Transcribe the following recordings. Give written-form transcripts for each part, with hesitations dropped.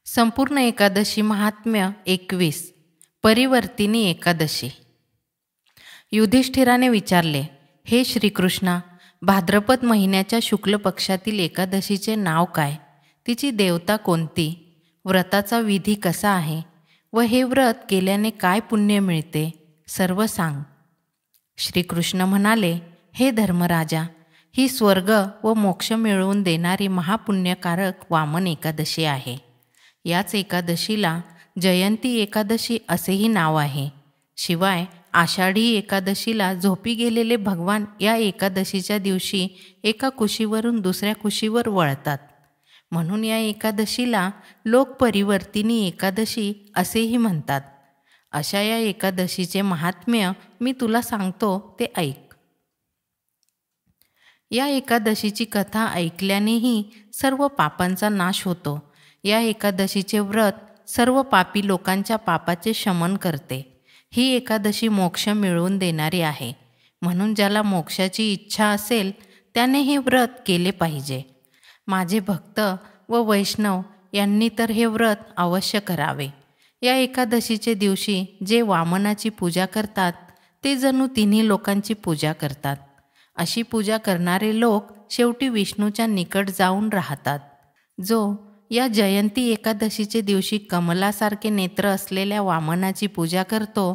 संपूर्ण एकादशी महात्म्य 21 परिवर्तिनी एकादशी। युधिष्ठिराने विचारले, हे श्रीकृष्णा, भाद्रपद महिन्याच्या शुक्ल पक्षातील एकादशीचे नाव काय? तिची देवता कोणती? व्रताचा विधी कसा आहे व हे व्रत केल्याने काय पुण्य मिळते? सर्व सांग। श्रीकृष्ण म्हणाले, हे धर्मराजा, ही स्वर्ग व मोक्ष मिळवून देणारी महापुण्यकारक वामन एकादशी आहे। याच एकादशीला जयंती एकादशी असेही नाव आहे। शिवाय आषाढी एकादशीला झोपी गेलेले भगवान या एकादशीच्या दिवशी एका कुशीवरून दुसऱ्या कुशीवर वळतात, म्हणून या एकादशीला लोक परिवर्तिनी एकादशी असेही म्हणतात। अशा या एकादशीचे महात्म्य मी तुला सांगतो, ते ऐक। या एकादशीची कथा ऐकल्यानेही सर्व पापांचा नाश होतो। या एकादशीचे व्रत सर्व पापी लोकांच्या पापाचे शमन करते। ही एकादशी मोक्ष मिळवून देणारी आहे, म्हणून ज्याला मोक्षाची इच्छा असेल त्याने हे व्रत केले पाहिजे। माझे भक्त व वैष्णव यांनी तर हे व्रत अवश्य करावे। या एकादशीचे दिवशी जे वामनाची पूजा करतात ते जणू तिन्ही लोकांची पूजा करतात। अशी पूजा करणारे लोक शेवटी विष्णूच्या निकट जाऊन राहतात। जो या जयंती एकादशीचे दिवशी कमलासारखे नेत्र असलेल्या वामनाची पूजा करतो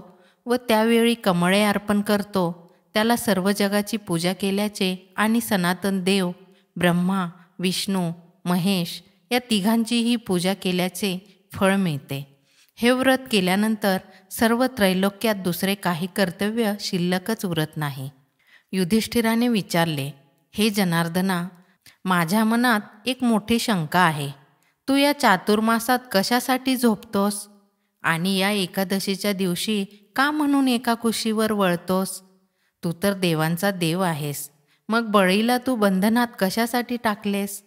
व त्यावेळी कमळे अर्पण करतो, त्याला सर्व जगाची पूजा केल्याचे आणि सनातन देव ब्रह्मा, विष्णू, महेश या तिघांचीही पूजा केल्याचे फळ मिळते। हे व्रत केल्यानंतर सर्व त्रैलोक्यात दुसरे काही कर्तव्य शिल्लकच उरत नाही। युधिष्ठिराने विचारले, हे जनार्दना, माझ्या मनात एक मोठी शंका आहे। तू या चातुर्मासात कशासाठी झोपतोस आणि या एकादशीच्या दिवशी का म्हणून एका कुशीवर वळतोस? तू तर देवांचा देव आहेस, मग बळीला तू बंधनात कशासाठी टाकलेस?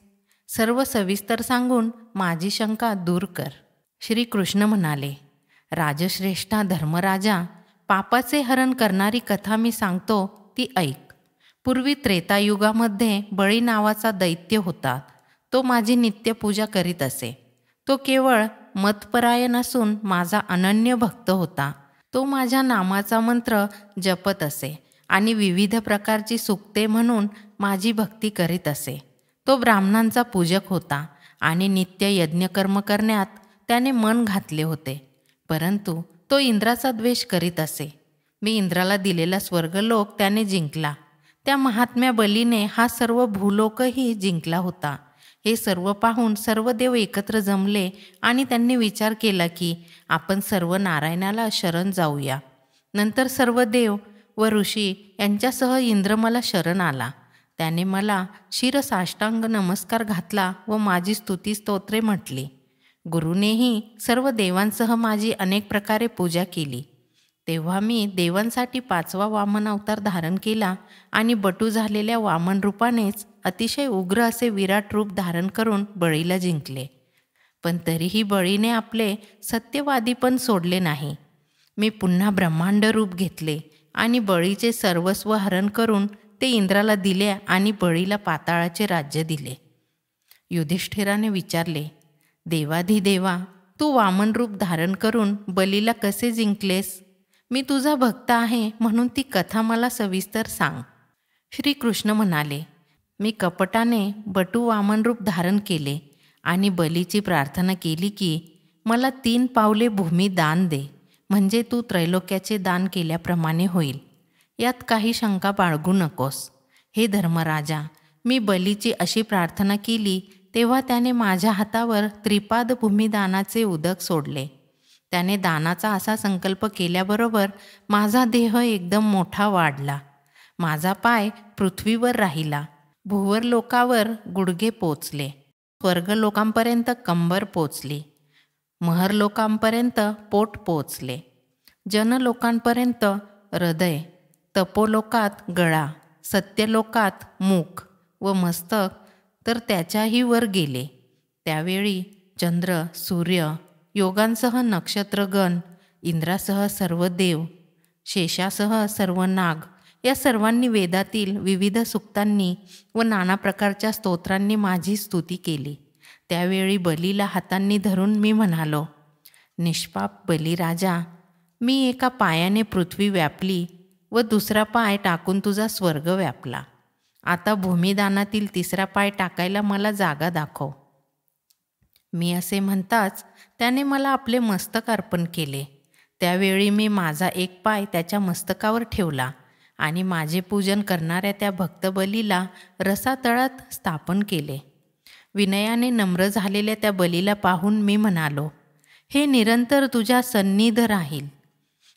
सर्व सविस्तर सांगून माझी शंका दूर कर। श्रीकृष्ण म्हणाले, राजश्रेष्ठा धर्मराजा, पापाचे हरण करणारी कथा मी सांगतो, ती ऐक। पूर्वी त्रेतायुगामध्ये बळी नावाचा दैत्य होता। तो माझी नित्यपूजा करीत असे। तो केवळ मतपरायण असून माझा अनन्य भक्त होता। तो माझ्या नामाचा मंत्र जपत असे आणि विविध प्रकारची सुक्ते म्हणून माझी भक्ती करीत असे। तो ब्राह्मणांचा पूजक होता आणि नित्य यज्ञकर्म करण्यात त्याने मन घातले होते, परंतु तो इंद्राचा द्वेष करीत असे। मी इंद्राला दिलेला स्वर्गलोक त्याने जिंकला। त्या महात्म्या बलीने हा सर्व भूलोकही जिंकला होता। हे सर्व पाहून सर्व देव एकत्र जमले आणि त्यांनी विचार केला की आपण सर्व नारायणाला शरण जाऊया। नंतर सर्व देव व ऋषी यांच्यासह इंद्र मला शरण आला। त्याने मला शिरसाष्टांग नमस्कार घातला व माझी स्तुती स्तोत्रे म्हटली। गुरुनेही सर्व देवांसह माझी अनेक प्रकारे पूजा केली। तेव्हा मी देवांसाठी 5वा वामन अवतार धारण केला आणि बटू झालेल्या वामन रूपानेच अतिशय उग्र असे विराट रूप धारण करून बळीला जिंकले। पण तरीही बळीने आपले सत्यवादीपण सोडले नाही। मी पुन्हा ब्रह्मांड रूप घेतले आणि बळीचे सर्वस्व हरण करून ते इंद्राला दिले आणि बळीला पाताळाचे राज्य दिले। युधिष्ठिराने विचारले, देवाधिदेवा, तू वामन रूप धारण करून बलीला कसे जिंकलेस? मी तुझा भक्त आहे, म्हणून ती कथा मला सविस्तर सांग। श्रीकृष्ण म्हणाले, मी कपटाने बटू वामन रूप धारण केले आणि बलीची प्रार्थना केली की मला 3 पावले भूमी दान दे, म्हणजे तू त्रैलोक्याचे दान केल्याप्रमाणे होईल। यात काही शंका बाळगू नकोस। हे धर्मराजा, मी बलीची अशी प्रार्थना केली तेव्हा त्याने माझ्या हातावर त्रिपाद भूमिदानाचे उदक सोडले। त्याने दानाचा असा संकल्प केल्याबरोबर माझा देह एकदम मोठा वाढला। माझा पाय पृथ्वीवर राहिला, भूवर लोकावर गुडघे पोचले, स्वर्गलोकांपर्यंत कंबर पोचली, महरलोकांपर्यंत पोट पोचले, जनलोकांपर्यंत हृदय, तपोलोकात गळा, सत्यलोकात मुख व मस्तक तर त्याच्याही वर गेले। त्यावेळी चंद्र, सूर्य, योगांसह नक्षत्रगण, इंद्रासह सर्व देव, शेषासह सर्व नाग या सर्वांनी वेदातील विविध सूक्तांनी व नाना प्रकारच्या स्तोत्रांनी माझी स्तुती केली त्यावेळी बलीला हातांनी धरून मी म्हणालो, निष्पाप बलीराजा, मी एका पायाने पृथ्वी व्यापली व दुसरा पाय टाकून तुझा स्वर्ग व्यापला. आता भूमिदानातील तिसरा पाय टाकायला मला जागा दाखव. मी असे म्हणताच त्याने मला आपले मस्तक अर्पण केले. त्यावेळी मी माझा एक पाय त्याच्या मस्तकावर ठेवला आणि माझे पूजन करणाऱ्या त्या भक्तबलीला रसातळात स्थापन केले. विनयाने नम्र झालेल्या त्या बलीला पाहून मी म्हणालो, हे निरंतर तुझ्या सन्निध राहील.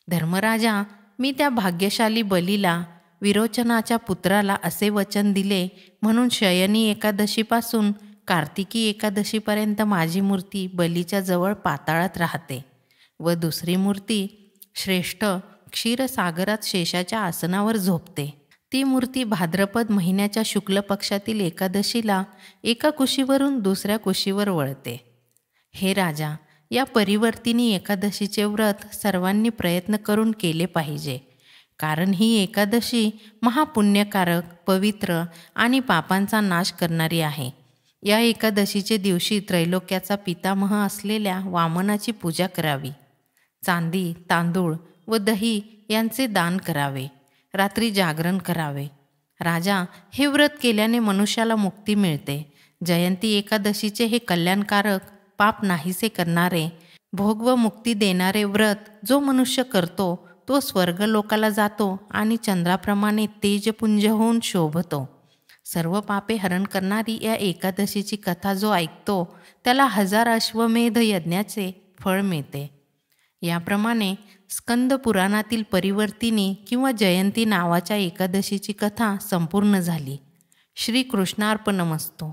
धर्मराजा, मी त्या भाग्यशाली बलीला, विरोचनाच्या पुत्राला असे वचन दिले म्हणून शयनी एकादशीपासून कार्तिकी एकादशीपर्यंत माझी मूर्ती बलीच्या जवळ पाताळात राहते व दुसरी मूर्ती श्रेष्ठ क्षीरसागरात शेषाच्या आसनावर झोपते. ती मूर्ती भाद्रपद महिन्याच्या शुक्ल पक्षातील एकादशीला एका कुशीवरून दुसऱ्या कुशीवर वळते. हे राजा, या परिवर्तिनी एकादशीचे व्रत सर्वांनी प्रयत्न करून केले पाहिजे, कारण ही एकादशी महापुण्यकारक, पवित्र आणि पापांचा नाश करणारी आहे. या एकादशीचे दिवशी त्रैलोक्याचा पितामह असलेल्या वामनाची पूजा करावी. चांदी, तांदूळ व दही यांचे दान करावे. रात्री जागरण करावे. राजा, हे व्रत केल्याने मनुष्याला मुक्ती मिळते. जयंती एकादशीचे हे कल्याणकारक, पाप नाहीसे करणारे, भोग व मुक्ती देणारे व्रत जो मनुष्य करतो तो स्वर्गलोकाला जातो आणि चंद्राप्रमाणे तेजपुंज होऊन शोभतो. सर्व पापे हरण करणारी या एकादशीची कथा जो ऐकतो त्याला 1000 अश्वमेध यज्ञाचे फळ मिळते. याप्रमाणे स्कंद पुराणातील परिवर्तिनी किंवा जयंती नावाच्या एकादशीची कथा संपूर्ण झाली. श्री कृष्णार्पणमस्तु.